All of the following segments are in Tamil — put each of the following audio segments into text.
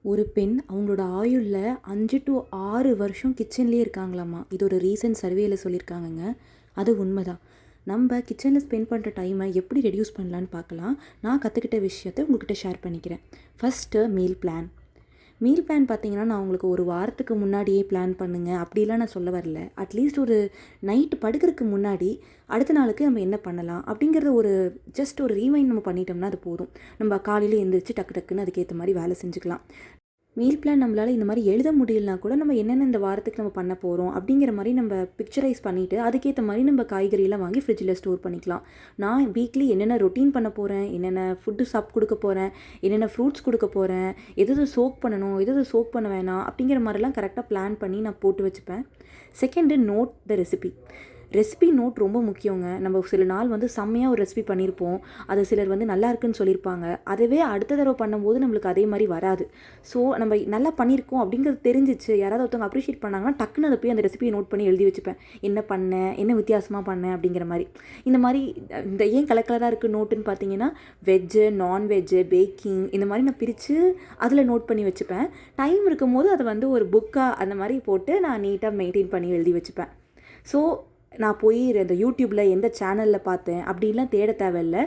ஒரு பெண் அவங்களோட ஆயுளில் 5 to 6 வருஷம் கிச்சன்லேயே இருக்காங்களாம்மா. இது ஒரு ரீசன்ட் சர்வேல சொல்லியிருக்காங்கங்க. அது உண்மைதான். நம்ம கிச்சனில் ஸ்பெண்ட் பண்ணுற டைமை எப்படி ரெடியூஸ் பண்ணலான்னு பார்க்கலாம். நான் கற்றுக்கிட்ட விஷயத்தை உங்கள்கிட்ட ஷேர் பண்ணிக்கிறேன். First meal plan. Meal plan பார்த்தீங்கன்னா, நான் உங்களுக்கு ஒரு வாரத்துக்கு முன்னாடியே பிளான் பண்ணுங்க அப்படிலாம் நான் சொல்ல வரல. அட்லீஸ்ட் ஒரு நைட்டு படுக்கிறதுக்கு முன்னாடி அடுத்த நாளுக்கு நம்ம என்ன பண்ணலாம் அப்படிங்கிறத ஒரு ஜஸ்ட் ஒரு ரீமைண்ட் நம்ம பண்ணிட்டோம்னா அது போதும். நம்ம காலையில் எழுந்திரிச்சு டக்கு டக்குன்னு அதுக்கேற்ற மாதிரி வேலை செஞ்சுக்கலாம். மீல் பிளான் நம்மளால் இந்த மாதிரி எழுத முடியலனா கூட நம்ம என்னென்ன இந்த வாரத்துக்கு நம்ம பண்ண போகிறோம் அப்படிங்கிற மாதிரி நம்ம பிக்சரைஸ் பண்ணிவிட்டு அதுக்கேற்ற மாதிரி நம்ம காய்கறியெல்லாம் வாங்கி ஃப்ரிட்ஜில் ஸ்டோர் பண்ணிக்கலாம். நான் வீக்லி என்னென்ன ரொட்டீன் பண்ண போகிறேன், என்னென்ன ஃபுட்டு கொடுக்க போகிறேன், என்னென்ன ஃப்ரூட்ஸ் கொடுக்க போகிறேன், எது சோக் பண்ணணும், எது சோக் பண்ண வேணாம் அப்படிங்கிற மாதிரிலாம் கரெக்டாக பிளான் பண்ணி நான் போட்டு வச்சுப்பேன். Second, note the recipe. Recipe note ரொம்ப முக்கியங்க. நம்ம சில நாள் செம்மையாக ஒரு ரெசிபி பண்ணியிருப்போம். அது சிலர் நல்லா இருக்குன்னு சொல்லியிருப்பாங்க. அதுவே அடுத்த தடவை பண்ணும்போது நம்மளுக்கு அதே மாதிரி வராது. ஸோ நம்ம நல்லா பண்ணியிருக்கோம் அப்படிங்கிறது தெரிஞ்சிச்சு, யாராவது ஒருத்தவங்க அப்ரிஷியேட் பண்ணாங்கன்னா டக்குன்னு அதை போய் அந்த ரெசிபியை நோட் பண்ணி எழுதி வச்சுப்பேன். என்ன பண்ணேன், என்ன வித்தியாசமாக பண்ணேன் அப்படிங்கிற மாதிரி. இந்த மாதிரி இந்த ஏன் கலர் கலராக இருக்குது நோட்டுன்னு பார்த்தீங்கன்னா, வெஜ்ஜு, நான்வெஜ்ஜு, பேக்கிங் இந்த மாதிரி நான் பிரித்து அதில் நோட் பண்ணி வச்சுப்பேன். டைம் இருக்கும்போது அதை ஒரு புக்காக அந்த மாதிரி போட்டு நான் நீட்டாக மெயின்டைன் பண்ணி எழுதி வச்சுப்பேன். ஸோ நான் போய் இந்த யூடியூப்பில் எந்த சேனலில் பார்த்தேன் அப்படின்லாம் தேட தேவையில்ல.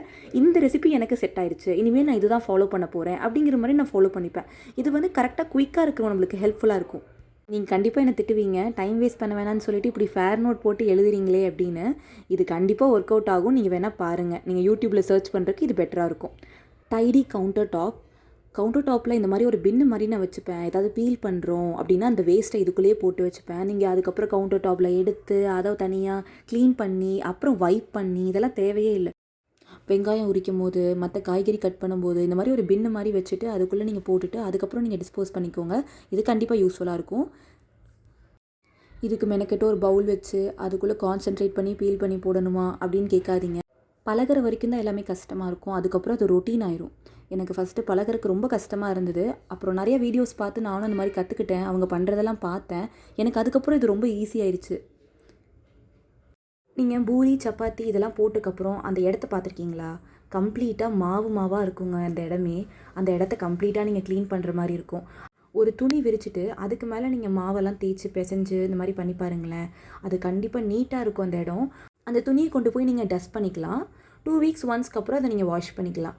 இந்த ரெசிபி எனக்கு செட் ஆயிடுச்சு, இனிமேல் நான் இதுதான் ஃபாலோ பண்ண போகிறேன் அப்படிங்கிற மாதிரி நான் ஃபாலோ பண்ணிப்பேன். இது கரெக்டாக குயிக்காக இருக்கும், நம்மளுக்கு ஹெல்ப்ஃபுல்லாக இருக்கும். நீங்கள் கண்டிப்பாக என்னை திட்டுவீங்க, டைம் வேஸ்ட் பண்ண வேணான்னு சொல்லிட்டு இப்படி ஃபேர் நோட் போட்டு எழுதுறீங்களே அப்படின்னு. இது கண்டிப்பாக ஒர்க் அவுட் ஆகும். நீங்கள் வேணால் பாருங்கள். நீங்கள் யூடியூப்பில் சர்ச் பண்ணுறதுக்கு இது பெட்டராக இருக்கும். Tidy counter top. கவுண்டர் டாப்பில் இந்த மாதிரி ஒரு பின்னு மாதிரி நான் வச்சுப்பேன். ஏதாவது பீல் பண்ணுறோம் அப்படின்னா அந்த வேஸ்ட்டை இதுக்குள்ளேயே போட்டு வச்சுப்பேன். நீங்கள் அதுக்கப்புறம் கவுண்டர் டாப்பில் எடுத்து அதை தனியாக க்ளீன் பண்ணி அப்புறம் வைப் பண்ணி இதெல்லாம் தேவையே இல்லை. வெங்காயம் உரிக்கும் போது, மற்ற காய்கறி கட் பண்ணும்போது இந்த மாதிரி ஒரு பின்னு மாதிரி வச்சுட்டு அதுக்குள்ளே நீங்கள் போட்டுட்டு அதுக்கப்புறம் நீங்கள் டிஸ்போஸ் பண்ணிக்கோங்க. இது கண்டிப்பாக யூஸ்ஃபுல்லாக இருக்கும். இதுக்கு மெனக்கெட்டு ஒரு பவுல் வச்சு அதுக்குள்ளே கான்சென்ட்ரேட் பண்ணி பீல் பண்ணி போடணுமா அப்படின்னு கேட்காதீங்க. பழகிற வரைக்கும் தான் எல்லாமே கஷ்டமாக இருக்கும். அதுக்கப்புறம் அது ரொட்டீன் ஆயிரும். எனக்கு ஃபஸ்ட்டு பழகிறதுக்கு ரொம்ப கஷ்டமாக இருந்தது. அப்புறம் நிறைய வீடியோஸ் பார்த்து நானும் அந்த மாதிரி கற்றுக்கிட்டேன். அவங்க பண்ணுறதெல்லாம் பார்த்தேன். எனக்கு அதுக்கப்புறம் இது ரொம்ப ஈஸி ஆயிடுச்சு. நீங்கள் பூரி, சப்பாத்தி இதெல்லாம் போட்டதுக்கப்புறம் அந்த இடத்த பார்த்துருக்கீங்களா? கம்ப்ளீட்டாக மாவாக இருக்குங்க அந்த இடமே. அந்த இடத்த கம்ப்ளீட்டாக நீங்கள் க்ளீன் பண்ணுற மாதிரி இருக்கும். ஒரு துணி விரிச்சிட்டு அதுக்கு மேலே நீங்கள் மாவெல்லாம் தேய்ச்சி பிசைஞ்சு இந்த மாதிரி பண்ணி பாருங்களேன். அது கண்டிப்பாக நீட்டாக இருக்கும் அந்த இடம். அந்த துணியை கொண்டு போய் நீங்கள் டஸ்ட் பண்ணிக்கலாம். 2 வீக்ஸ் ஒன்ஸ்க்கு அப்புறம் அதை நீங்கள் வாஷ் பண்ணிக்கலாம்.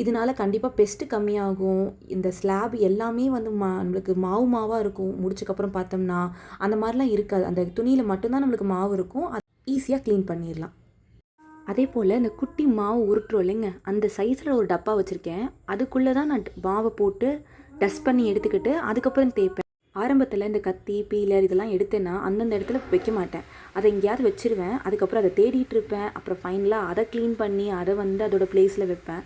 இதனால கண்டிப்பாக பெஸ்ட்டு கம்மியாகும். இந்த ஸ்லாப் எல்லாமே நம்மளுக்கு மாவாக இருக்கும். முடிச்சக்கப்புறம் பார்த்தோம்னா அந்த மாதிரிலாம் இருக்காது. அந்த துணியில் மட்டும்தான் நம்மளுக்கு மாவு இருக்கும். அது ஈஸியாக க்ளீன் பண்ணிடலாம். அதே போல் இந்த குட்டி மாவு உருட்டுறோம் இல்லைங்க, அந்த சைஸில் ஒரு டப்பா வச்சுருக்கேன். அதுக்குள்ளே தான் நான் மாவை போட்டு டஸ்ட் பண்ணி எடுத்துக்கிட்டு அதுக்கப்புறம் தேய்ப்பேன். ஆரம்பத்தில் இந்த கத்தி, பீலர் இதெல்லாம் எடுத்தேன்னா அந்தந்த இடத்துல வைக்க மாட்டேன். அதை எங்கேயாவது வச்சுருவேன். அதுக்கப்புறம் அதை தேடிட்டு இருப்பேன். அப்புறம் ஃபைனலாக அதை க்ளீன் பண்ணி அதை அதோட பிளேஸில் வைப்பேன்.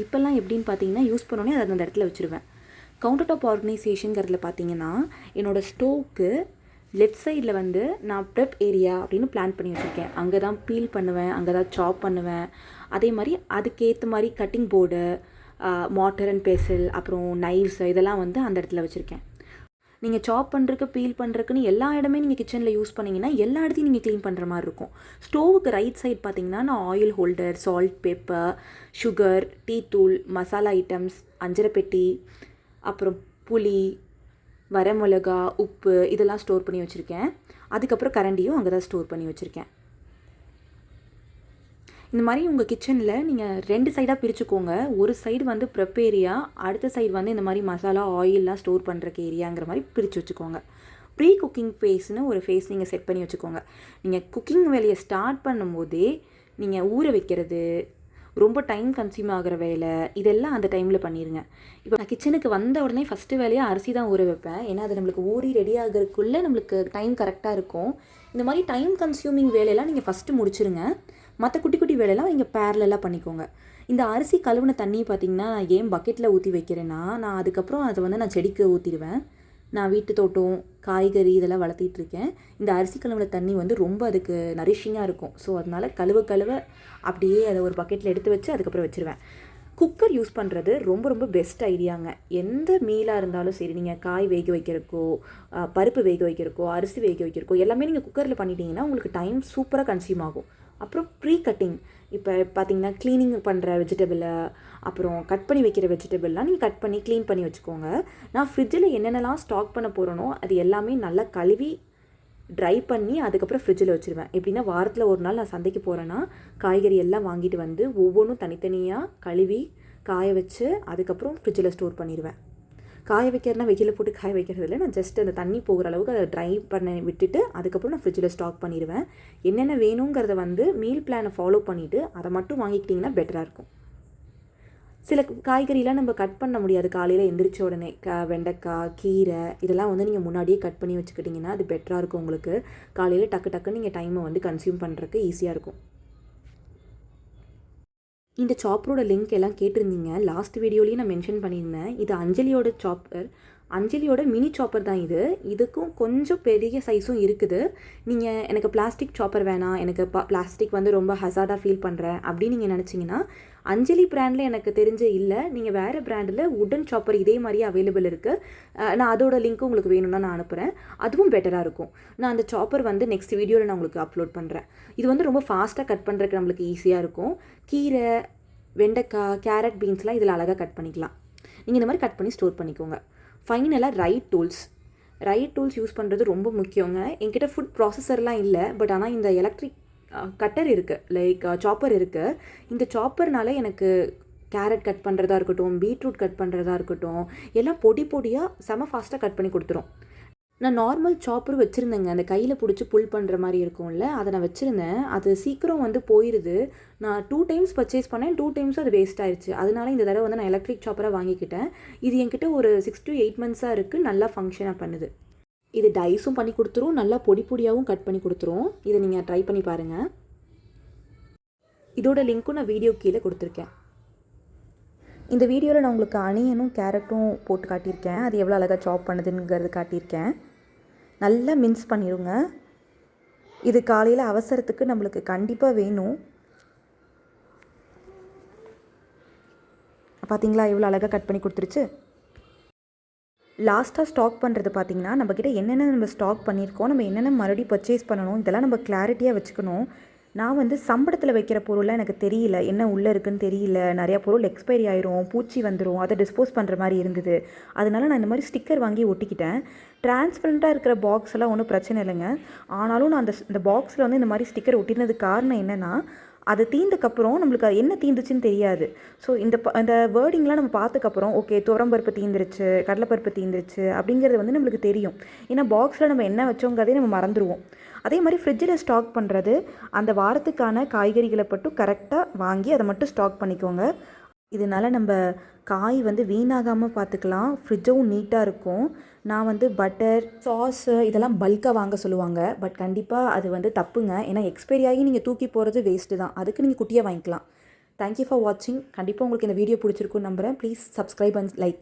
இப்போல்லாம் எப்படின்னு பார்த்தீங்கன்னா, யூஸ் பண்ணோன்னே அதை அந்த இடத்துல வச்சுருவேன். கவுண்டர் டாப் ஆர்கனைசேஷனுங்கிறதுல பார்த்தீங்கன்னா, என்னோடய ஸ்டோவ்க்கு லெஃப்ட் சைடில் நான் ப்ரெப் ஏரியா அப்படின்னு பிளான் பண்ணி வச்சுருக்கேன். அங்கே தான் பீல் பண்ணுவேன், அங்கே தான் சாப் பண்ணுவேன். அதே மாதிரி அதுக்கேற்ற மாதிரி cutting board, mortar and Basil, அப்புறம் நைவ்ஸ் இதெல்லாம் அந்த இடத்துல வச்சுருக்கேன். நீங்கள் சாப் பண்ணுறதுக்கு, பீல் பண்ணுறதுக்குன்னு எல்லா இடமே நீங்கள் கிச்சனில் யூஸ் பண்ணிங்கன்னா எல்லா இடத்தையும் நீங்கள் க்ளீன் பண்ணுற மாதிரி இருக்கும். ஸ்டோவுக்கு ரைட் சைட் பார்த்தீங்கன்னா, நான் oil holder, salt, pepper, sugar, tea தூள், மசாலா ஐட்டம்ஸ், அஞ்சரைப்பெட்டி, அப்புறம் புளி, வரமிளகா, உப்பு இதெல்லாம் ஸ்டோர் பண்ணி வச்சுருக்கேன். அதுக்கப்புறம் கரண்டியும் அங்கே தான் ஸ்டோர் பண்ணி வச்சுருக்கேன். இந்த மாதிரி உங்கள் கிச்சனில் நீங்கள் 2 சைடாக பிரிச்சுக்கோங்க. ஒரு சைடு ப்ரெப் ஏரியா, அடுத்த சைடு இந்த மாதிரி மசாலா, ஆயிலெலாம் ஸ்டோர் பண்ணுறக்கு ஏரியாங்கிற மாதிரி பிரித்து வச்சுக்கோங்க. ப்ரீ குக்கிங் ஃபேஸ்னு ஒரு ஃபேஸ் நீங்கள் செட் பண்ணி வச்சுக்கோங்க. நீங்கள் குக்கிங் வேலையை ஸ்டார்ட் பண்ணும்போதே நீங்கள் ஊற வைக்கிறது, ரொம்ப டைம் கன்சியூம் ஆகிற வேலை இதெல்லாம் அந்த டைமில் பண்ணிடுங்க. இப்போ நான் கிச்சனுக்கு வந்த உடனே ஃபஸ்ட்டு வேலையாக அரிசி தான் ஊற வைப்பேன். ஏன்னா அது நம்மளுக்கு ஊறி ரெடி ஆகிறதுக்குள்ளே நம்மளுக்கு டைம் கரெக்டாக இருக்கும். இந்த மாதிரி டைம் கன்சியூமிங் வேலையெல்லாம் நீங்கள் ஃபஸ்ட்டு முடிச்சுருங்க. மற்ற குட்டி குட்டி வேலையெல்லாம் நீங்கள் பேரலாக பண்ணிக்கோங்க. இந்த அரிசி கழுவுன தண்ணி பார்த்திங்கன்னா, நான் ஏன் பக்கெட்டில் ஊற்றி வைக்கிறேன்னா, நான் அதுக்கப்புறம் அதை நான் செடிக்கு ஊற்றிடுவேன். நான் வீட்டு தோட்டம், காய்கறி இதெல்லாம் வளர்த்திட்ருக்கேன். இந்த அரிசி கழுவுன தண்ணி ரொம்ப அதுக்கு நரிஷிங்காக இருக்கும். ஸோ அதனால் கழுவ அப்படியே அதை ஒரு பக்கெட்டில் எடுத்து வச்சு அதுக்கப்புறம் வச்சுருவேன். குக்கர் யூஸ் பண்ணுறது ரொம்ப ரொம்ப பெஸ்ட் ஐடியாங்க. எந்த மீலாக இருந்தாலும் சரி, நீங்கள் காய் வேக வைக்கிறக்கோ, பருப்பு வேக வைக்கிறக்கோ, அரிசி வேக வைக்கிறக்கோ எல்லாமே நீங்கள் குக்கரில் பண்ணிட்டீங்கன்னா உங்களுக்கு டைம் சூப்பராக கன்சியூம் ஆகும். அப்புறம் ப்ரீ கட்டிங். இப்போ பார்த்தீங்கன்னா க்ளீனிங் பண்ணுற வெஜிடபிளை அப்புறம் கட் பண்ணி வைக்கிற வெஜிடபிள்லாம் நீங்கள் கட் பண்ணி க்ளீன் பண்ணி வச்சுக்கோங்க. நான் ஃப்ரிட்ஜில் என்னென்னலாம் ஸ்டாக் பண்ண போகிறேனோ அது எல்லாமே நல்லா கழுவி ட்ரை பண்ணி அதுக்கப்புறம் ஃப்ரிட்ஜில் வச்சுருவேன். எப்படின்னா வாரத்தில் ஒரு நாள் நான் சந்தைக்கு போகிறேன்னா காய்கறி எல்லாம் வாங்கிட்டு வந்து ஒவ்வொன்றும் தனித்தனியாக கழுவி காய வச்சு அதுக்கப்புறம் ஃப்ரிட்ஜில் ஸ்டோர் பண்ணிடுவேன். காய வைக்கிறதுனா வெயிலில் போட்டு காய வைக்கிறது இல்லை, நான் ஜஸ்ட் அந்த தண்ணி போகிற அளவுக்கு அதை ட்ரை பண்ண விட்டுட்டு அதுக்கப்புறம் நான் ஃப்ரிட்ஜில் ஸ்டாக் பண்ணிடுவேன். என்னென்ன வேணுங்கிறத வந்து மீல் பிளானை ஃபாலோ பண்ணிவிட்டு அதை மட்டும் வாங்கிக்கிட்டிங்கன்னா பெட்டராக இருக்கும். சில காய்கறிலாம் நம்ம கட் பண்ண முடியாது காலையில் எந்திரிச்ச உடனே. வெண்டைக்காய், கீரை இதெல்லாம் வந்து நீங்கள் முன்னாடியே கட் பண்ணி வச்சுக்கிட்டிங்கன்னா அது பெட்டராக இருக்கும். உங்களுக்கு காலையில் டக்கு டக்குன்னு நீங்கள் டைமை வந்து கன்சியூம் பண்ணுறதுக்கு ஈஸியாக இருக்கும். இந்த சாப்பரோட லிங்க் எல்லாம் கேட்டிருந்தீங்க. லாஸ்ட் வீடியோலையும் நான் மென்ஷன் பண்ணியிருந்தேன். இது அஞ்சலியோட சாப்பர். அஞ்சலியோட மினி சாப்பர் தான் இது. இதுக்கும் கொஞ்சம் பெரிய சைஸும் இருக்குது. நீங்கள் எனக்கு பிளாஸ்டிக் சாப்பர் வேணாம், எனக்கு பிளாஸ்டிக் வந்து ரொம்ப ஹசார்டாக ஃபீல் பண்ணுறேன் அப்படின்னு நீங்கள் நினச்சிங்கன்னா அஞ்சலி பிராண்டில் எனக்கு தெரிஞ்ச இல்லை, நீங்கள் வேறு பிராண்டில் உடன் சாப்பர் இதே மாதிரியே அவைலபிள் இருக்குது. நான் அதோட லிங்க்கும் உங்களுக்கு வேணும்னா நான் அனுப்புகிறேன். அதுவும் பெட்டராக இருக்கும். நான் அந்த சாப்பர் வந்து நெக்ஸ்ட் வீடியோவில் நான் உங்களுக்கு அப்லோட் பண்ணுறேன். இது வந்து ரொம்ப ஃபாஸ்ட்டாக கட் பண்ணுறதுக்கு நம்மளுக்கு ஈஸியாக இருக்கும். கீரை, வெண்டைக்காய், கேரட், பீன்ஸ்லாம் இதில் அழகாக கட் பண்ணிக்கலாம். நீங்கள் இந்த மாதிரி கட் பண்ணி ஸ்டோர் பண்ணிக்கோங்க. ஃபைனலாக ரைட் டூல்ஸ் யூஸ் பண்ணுறது ரொம்ப முக்கியங்க. என்கிட்ட ஃபுட் ப்ராசஸர்லாம் இல்லை, பட் ஆனால் இந்த எலக்ட்ரிக் கட்டர் இருக்குது, லைக் சாப்பர் இருக்குது. இந்த சாப்பர்னால எனக்கு கேரட் கட் பண்ணுறதா இருக்கட்டும், பீட்ரூட் கட் பண்ணுறதா இருக்கட்டும், எல்லாம் பொடி பொடியாக செம ஃபாஸ்ட்டாக கட் பண்ணி கொடுத்துரும். நான் நார்மல் சாப்பரும் வச்சுருந்தேங்க, அந்த கையில் பிடிச்சி புல் பண்ணுற மாதிரி இருக்கும்ல, அதை நான் வச்சுருந்தேன். அது சீக்கிரம் வந்து போயிடுது. நான் 2 டைம்ஸ் பர்ச்சேஸ் பண்ணேன், 2 டைம்ஸும் அது வேஸ்ட் ஆயிடுச்சு. அதனால இந்த தடவை வந்து நான் எலக்ட்ரிக் சாப்பராக வாங்கிக்கிட்டேன். இது என்கிட்ட ஒரு 6 to 8 மந்த்ஸாக இருக்குது. நல்லா ஃபங்க்ஷனாக பண்ணுது. இது டைஸும் பண்ணி கொடுத்துரும், நல்லா பொடி பொடியாகவும் கட் பண்ணி கொடுத்துரும். இதை நீங்கள் ட்ரை பண்ணி பாருங்கள். இதோட லிங்க்கும் நான் வீடியோ கீழே கொடுத்துருக்கேன். இந்த வீடியோவில் நான் உங்களுக்கு அனியனும் கேரட்டும் போட்டு காட்டியிருக்கேன். அது எவ்வளோ அழகாக சாப் பண்ணுதுங்கிறது காட்டியிருக்கேன். நல்லா மின்ஸ் பண்ணிடுங்க. இது காலையில் அவசரத்துக்கு நம்மளுக்கு கண்டிப்பாக வேணும். பார்த்தீங்களா எவ்வளோ அழகாக கட் பண்ணி கொடுத்துருச்சு. லாஸ்ட்டாக ஸ்டாக் பண்ணுறது பார்த்திங்கன்னா நம்மக்கிட்ட என்னென்ன நம்ம ஸ்டாக் பண்ணியிருக்கோம், நம்ம என்னென்ன மறுபடியும் பர்ச்சேஸ் பண்ணணும், இதெல்லாம் நம்ம கிளாரிட்டியாக வச்சுக்கணும். நான் வந்து சம்பளத்தில் வைக்கிற பொருள்லாம் எனக்கு தெரியல, என்ன உள்ளே இருக்குதுன்னு தெரியல. நிறையா பொருள் எக்ஸ்பைரி ஆயிரும், பூச்சி வந்துடும், அதை டிஸ்போஸ் பண்ணுற மாதிரி இருந்தது. அதனால நான் இந்த மாதிரி ஸ்டிக்கர் வாங்கி ஒட்டிக்கிட்டேன். டிரான்ஸ்பரண்ட்டாக இருக்கிற பாக்ஸ் எல்லாம் ஒன்றும் பிரச்சனை இல்லைங்க. ஆனாலும் நான் இந்த பாக்ஸில் வந்து இந்த மாதிரி ஸ்டிக்கர் ஒட்டினதுக்கு காரணம் என்னென்னா, அது தீர்ந்ததுக்கப்புறம் நம்மளுக்கு அது என்ன தீந்துச்சுன்னு தெரியாது. ஸோ இந்த வேர்டிங்லாம் நம்ம பார்த்ததுக்கப்புறம் ஓகே துவரம்பருப்பு தீந்துருச்சு, கடலைப்பருப்பு தீந்துருச்சு அப்படிங்கிறது வந்து நம்மளுக்கு தெரியும். ஏன்னா பாக்ஸில் நம்ம என்ன வச்சோங்கிறதே நம்ம மறந்துடுவோம். அதே மாதிரி ஃப்ரிட்ஜில் ஸ்டாக் பண்ணுறது, அந்த வாரத்துக்கான காய்கறிகளை மட்டும் கரெக்டாக வாங்கி அதை மட்டும் ஸ்டாக் பண்ணிக்கோங்க. இதனால் நம்ம காய் வந்து வீணாகாமல் பார்த்துக்கலாம், ஃப்ரிட்ஜும் நீட்டாக இருக்கும். நான் வந்து பட்டர், சாஸு இதெல்லாம் பல்காக வாங்க சொல்லுவாங்க, பட் கண்டிப்பாக அது வந்து தப்புங்க. ஏன்னா எக்ஸ்பைரி ஆகி நீங்கள் தூக்கி போகிறது வேஸ்ட்டு தான். அதுக்கு நீங்கள் குட்டியாக வாங்கிக்கலாம். தேங்க்யூ ஃபார் வாட்சிங். கண்டிப்பாக உங்களுக்கு இந்த வீடியோ பிடிச்சிருக்குன்னு நம்புகிறேன். Please subscribe and like.